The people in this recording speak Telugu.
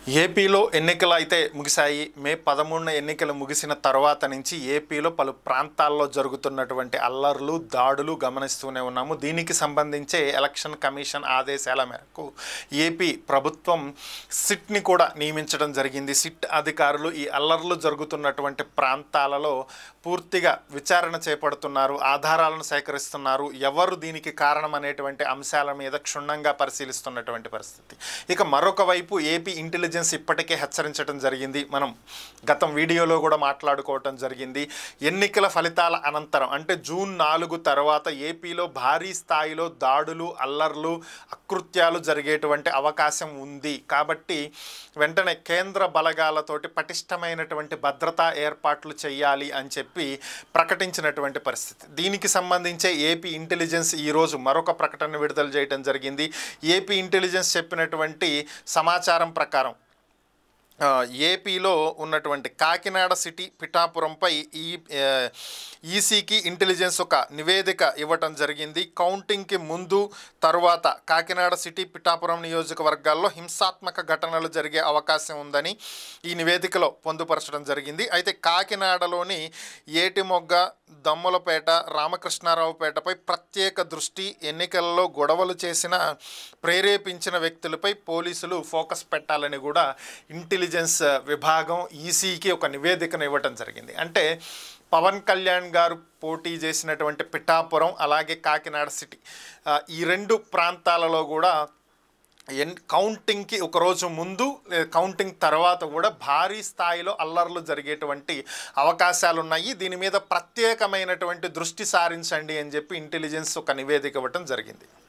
ఏపీలో ఎన్నికలు అయితే ముగిశాయి. మే 13న ఎన్నికలు ముగిసిన తర్వాత నుంచి ఏపీలో పలు ప్రాంతాల్లో జరుగుతున్నటువంటి అల్లర్లు, దాడులు గమనిస్తూనే ఉన్నాము. దీనికి సంబంధించే ఎలక్షన్ కమిషన్ ఆదేశాల మేరకు ఏపీ ప్రభుత్వం సిట్ని కూడా నియమించడం జరిగింది. సిట్ అధికారులు ఈ అల్లర్లు జరుగుతున్నటువంటి ప్రాంతాలలో పూర్తిగా విచారణ చేపడుతున్నారు, ఆధారాలను సేకరిస్తున్నారు, ఎవరు దీనికి కారణం అనేటువంటి అంశాల మీద క్షుణ్ణంగా పరిశీలిస్తున్నటువంటి పరిస్థితి. ఇక మరొక వైపు ఏపీ ఇంటెలిజెన్స్ ఇప్పటికే హెచ్చరించడం జరిగింది. మనం గతం వీడియోలో కూడా మాట్లాడుకోవటం జరిగింది. ఎన్నికల ఫలితాల అనంతరం అంటే జూన్ 4 తర్వాత ఏపీలో భారీ స్థాయిలో దాడులు, అల్లర్లు, అకృత్యాలు జరిగేటువంటి అవకాశం ఉంది. కాబట్టి వెంటనే కేంద్ర బలగాలతోటి పటిష్టమైనటువంటి భద్రతా ఏర్పాట్లు చేయాలి అని చెప్పి ప్రకటించినటువంటి పరిస్థితి. దీనికి సంబంధించే ఏపీ ఇంటెలిజెన్స్ ఈరోజు మరొక ప్రకటన విడుదల చేయడం జరిగింది. ఏపీ ఇంటెలిజెన్స్ చెప్పినటువంటి సమాచారం ప్రకారం ఏపీలో ఉన్నటువంటి కాకినాడ సిటీ, పిఠాపురంపై ఈసీకి ఇంటెలిజెన్స్ ఒక నివేదిక ఇవ్వటం జరిగింది. కౌంటింగ్కి ముందు తర్వాత కాకినాడ సిటీ, పిఠాపురం నియోజకవర్గాల్లో హింసాత్మక ఘటనలు జరిగే అవకాశం ఉందని ఈ నివేదికలో పొందుపరచడం జరిగింది. అయితే కాకినాడలోని ఏటిమొగ్గ, దమ్ములపేట, రామకృష్ణారావుపేటపై ప్రత్యేక దృష్టి, ఎన్నికలలో గొడవలు చేసిన, ప్రేరేపించిన వ్యక్తులపై పోలీసులు ఫోకస్ పెట్టాలని కూడా ఇంటెలిజెన్స్ విభాగం ఈసీకి ఒక నివేదికను ఇవ్వటం జరిగింది. అంటే పవన్ కళ్యాణ్ గారు పోటీ చేసినటువంటి పిఠాపురం అలాగే కాకినాడ సిటీ ఈ రెండు ప్రాంతాలలో కూడా కౌంటింగ్కి ఒకరోజు ముందు, కౌంటింగ్ తర్వాత కూడా భారీ స్థాయిలో అల్లర్లు జరిగేటువంటి అవకాశాలు ఉన్నాయి. దీని మీద ప్రత్యేకమైనటువంటి దృష్టి సారించండి అని చెప్పి ఇంటెలిజెన్స్ ఒక నివేదిక ఇవ్వటం జరిగింది.